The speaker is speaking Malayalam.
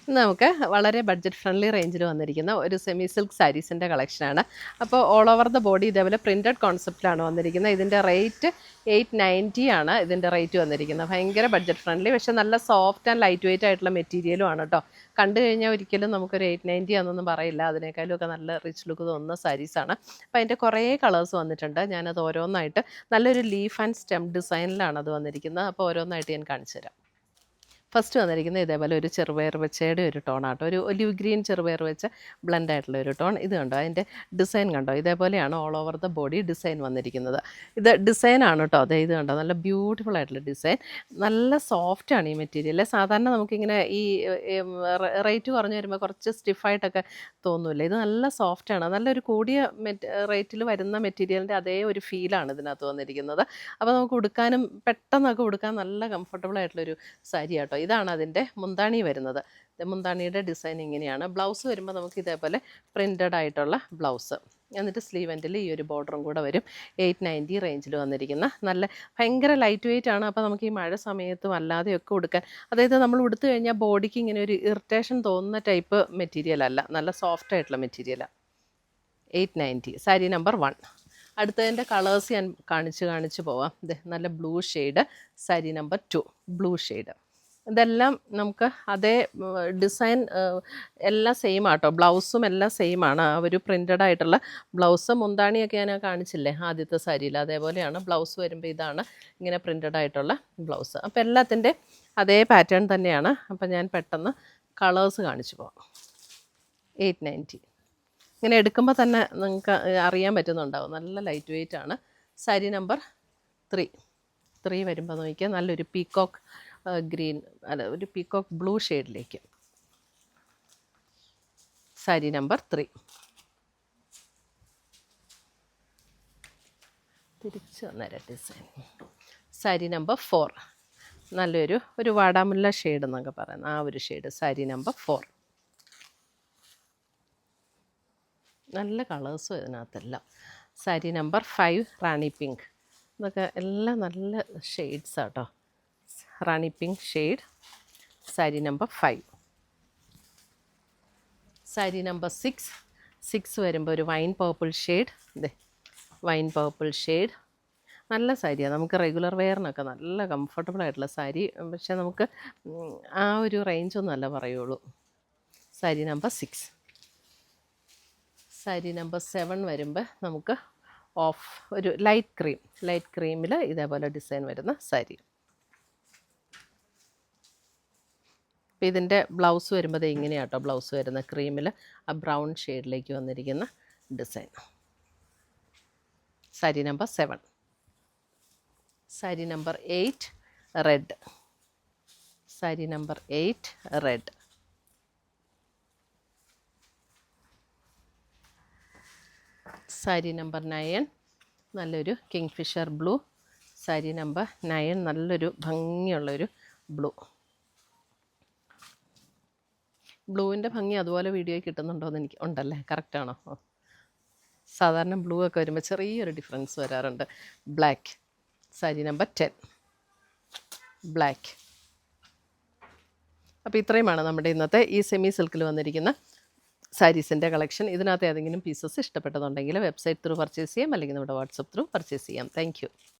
ഇന്ന് നമുക്ക് വളരെ ബഡ്ജറ്റ് ഫ്രണ്ട്ലി റേഞ്ചിൽ വന്നിരിക്കുന്ന ഒരു സെമി സിൽക്ക് സാരീസിൻ്റെ കളക്ഷനാണ്. അപ്പോൾ ഓൾ ഓവർ ദ ബോഡി ഇതേപോലെ പ്രിൻറ്റഡ് കോൺസെപ്റ്റിലാണ് വന്നിരിക്കുന്നത്. ഇതിൻ്റെ റേറ്റ് 890 ആണ് ഇതിൻ്റെ റേറ്റ് വന്നിരിക്കുന്നത്. ഭയങ്കര ബഡ്ജറ്റ് ഫ്രണ്ട്ലി, പക്ഷേ നല്ല സോഫ്റ്റ് ആൻഡ് ലൈറ്റ് വെയിറ്റ് ആയിട്ടുള്ള മെറ്റീരിയലും ആണ് കേട്ടോ. കണ്ടു കഴിഞ്ഞാൽ ഒരിക്കലും നമുക്കൊരു 890 ആണെന്നൊന്നും പറയില്ല, അതിനേക്കാളും ഒക്കെ നല്ല റിച്ച് ലുക്ക് തോന്നുന്ന സാരീസാണ്. അപ്പോൾ അതിൻ്റെ കുറേ കളേഴ്സ് വന്നിട്ടുണ്ട്. ഞാനത് ഓരോന്നായിട്ട് നല്ലൊരു ലീഫ് ആൻഡ് സ്റ്റെം ഡിസൈനിലാണ് അത് വന്നിരിക്കുന്നത്. അപ്പോൾ ഓരോന്നായിട്ട് ഞാൻ കാണിച്ചു തരാം. ഫസ്റ്റ് വന്നിരിക്കുന്നത് ഇതേപോലെ ഒരു ചെറുപയർ വെച്ചയുടെ ഒരു ടോണാട്ടോ, ഒരു ഒലിവ് ഗ്രീൻ ചെറുപയർ വെച്ച ബ്ലെൻഡ് ആയിട്ടുള്ള ഒരു ടോൺ. ഇത് കണ്ടോ, അതിൻ്റെ ഡിസൈൻ കണ്ടോ, ഇതേപോലെയാണ് all over the body design വന്നിരിക്കുന്നത്. ഇത് ഡിസൈനാണ് കേട്ടോ. അതെ, ഇത് കണ്ടോ, നല്ല ബ്യൂട്ടിഫുൾ ആയിട്ടുള്ള ഡിസൈൻ. നല്ല സോഫ്റ്റാണ് ഈ മെറ്റീരിയൽ. സാധാരണ നമുക്കിങ്ങനെ ഈ റേറ്റ് കുറഞ്ഞ് വരുമ്പോൾ കുറച്ച് സ്റ്റിഫായിട്ടൊക്കെ തോന്നില്ല. ഇത് നല്ല സോഫ്റ്റാണ്. നല്ലൊരു കൂടിയ റേറ്റിൽ വരുന്ന മെറ്റീരിയലിൻ്റെ അതേ ഒരു ഫീലാണ് ഇതിനകത്ത് വന്നിരിക്കുന്നത്. അപ്പോൾ നമുക്ക് ഉടുക്കാനും പെട്ടെന്നൊക്കെ ഉടുക്കാൻ നല്ല കംഫർട്ടബിൾ ആയിട്ടുള്ളൊരു സാരി കേട്ടോ. ഇതാണ് അതിൻ്റെ മുന്താണി വരുന്നത്. മുന്താണിയുടെ ഡിസൈൻ ഇങ്ങനെയാണ്. ബ്ലൗസ് വരുമ്പോൾ നമുക്ക് ഇതേപോലെ പ്രിൻറ്റഡ് ആയിട്ടുള്ള ബ്ലൗസ്, എന്നിട്ട് സ്ലീവ് എൻഡിൽ ഈ ഒരു ബോർഡറും കൂടെ വരും. 890 റേഞ്ചിൽ വന്നിരിക്കുന്ന നല്ല ഭയങ്കര ലൈറ്റ് വെയിറ്റ് ആണ്. അപ്പോൾ നമുക്ക് ഈ മഴ സമയത്തും അല്ലാതെയൊക്കെ ഉടുക്കാൻ, അതായത് നമ്മൾ ഉടുത്തു കഴിഞ്ഞാൽ ബോഡിക്ക് ഇങ്ങനെ ഒരു ഇറിറ്റേഷൻ തോന്നുന്ന ടൈപ്പ് മെറ്റീരിയൽ അല്ല, നല്ല സോഫ്റ്റ് ആയിട്ടുള്ള മെറ്റീരിയലാണ്. 890 സാരി നമ്പർ 1. അടുത്തതിൻ്റെ കളേഴ്സ് ഞാൻ കാണിച്ച് പോവാം. ഇത് നല്ല blue shade, sari number 2 blue shade. ഇതെല്ലാം നമുക്ക് അതേ ഡിസൈൻ എല്ലാം സെയിം ആട്ടോ. ബ്ലൗസും എല്ലാം സെയിം ആണ്. ആ ഒരു പ്രിൻറ്റഡ് ആയിട്ടുള്ള ബ്ലൗസ്, മുന്താണിയൊക്കെ ഞാൻ കാണിച്ചില്ലേ ആദ്യത്തെ സാരിയിൽ, അതേപോലെയാണ് ബ്ലൗസ് വരുമ്പോൾ. ഇതാണ് ഇങ്ങനെ പ്രിൻറ്റഡ് ആയിട്ടുള്ള ബ്ലൗസ്. അപ്പോൾ എല്ലാത്തിൻ്റെ അതേ പാറ്റേൺ തന്നെയാണ്. അപ്പോൾ ഞാൻ പെട്ടെന്ന് കളേഴ്സ് കാണിച്ചു പോകാം. 890 ഇങ്ങനെ എടുക്കുമ്പോൾ തന്നെ നിങ്ങൾക്ക് അറിയാൻ പറ്റുന്നുണ്ടാവും, നല്ല ലൈറ്റ് വെയിറ്റ് ആണ്. സാരി നമ്പർ 3 വരുമ്പോൾ നോക്കിയാൽ നല്ലൊരു പീക്കോക്ക് ഗ്രീൻ, അല്ല ഒരു പീക്കോക്ക് ബ്ലൂ ഷെയ്ഡിലേക്ക്. സാരി നമ്പർ 3 തിരിച്ച് വന്നേരം ഡിസൈൻ. സാരി നമ്പർ 4 നല്ലൊരു വാടാമുല്ല ഷെയ്ഡ് എന്നൊക്കെ പറയുന്നത് ആ ഒരു ഷെയ്ഡ്. സാരി നമ്പർ 4 നല്ല കളേഴ്സും ഇതിനകത്തെല്ലാം. Sari number 5 rani pink. ഇതൊക്കെ എല്ലാം നല്ല ഷെയ്ഡ്സ് ആട്ടോ. Rani pink shade, sari number 5. Sari number 6 വരുമ്പോൾ ഒരു വൈൻ പേർപ്പിൾ ഷെയ്ഡ്. ഇതേ വൈൻ പേർപ്പിൾ ഷെയ്ഡ്, നല്ല സാരിയാണ്. നമുക്ക് റെഗുലർ വെയറിനൊക്കെ നല്ല കംഫർട്ടബിൾ ആയിട്ടുള്ള സാരി. പക്ഷേ നമുക്ക് ആ ഒരു റേഞ്ചൊന്നും അല്ല പറയുള്ളൂ. സാരി നമ്പർ 6. സാരി നമ്പർ 7 വരുമ്പോൾ നമുക്ക് ഒരു ലൈറ്റ് ക്രീമിൽ ഇതേപോലെ ഡിസൈൻ വരുന്ന സാരി. അപ്പോൾ ഇതിൻ്റെ ബ്ലൗസ് വരുമ്പോൾ ഇങ്ങനെയാട്ടോ ബ്ലൗസ് വരുന്ന, ക്രീമിൽ ആ ബ്രൗൺ ഷെയ്ഡിലേക്ക് വന്നിരിക്കുന്ന design. Sari number 7. Sari number 8 red. Sari number 8 red. Sari number 9 നല്ലൊരു kingfisher blue. Sari number 9 നല്ലൊരു ഭംഗിയുള്ളൊരു ബ്ലൂ. ബ്ലൂവിൻ്റെ ഭംഗി അതുപോലെ വീഡിയോയിൽ കിട്ടുന്നുണ്ടോയെന്ന് എനിക്ക് ഉണ്ടല്ലേ, കറക്റ്റാണോ? സാധാരണ ബ്ലൂ ഒക്കെ വരുമ്പോൾ ചെറിയൊരു ഡിഫറൻസ് വരാറുണ്ട്. ബ്ലാക്ക്. Sari number 10 black. അപ്പോൾ ഇത്രയുമാണ് നമ്മുടെ ഇന്നത്തെ ഈ സെമി സിൽക്കിൽ വന്നിരിക്കുന്ന സാരീസിൻ്റെ കളക്ഷൻ. ഇതിനകത്ത് ഏതെങ്കിലും പീസസ് ഇഷ്ടപ്പെട്ടതുണ്ടെങ്കിൽ വെബ്സൈറ്റ് ത്രൂ പർച്ചേസ് ചെയ്യാം, അല്ലെങ്കിൽ നമ്മുടെ വാട്സപ്പ് ത്രൂ പർച്ചേസ് ചെയ്യാം. താങ്ക്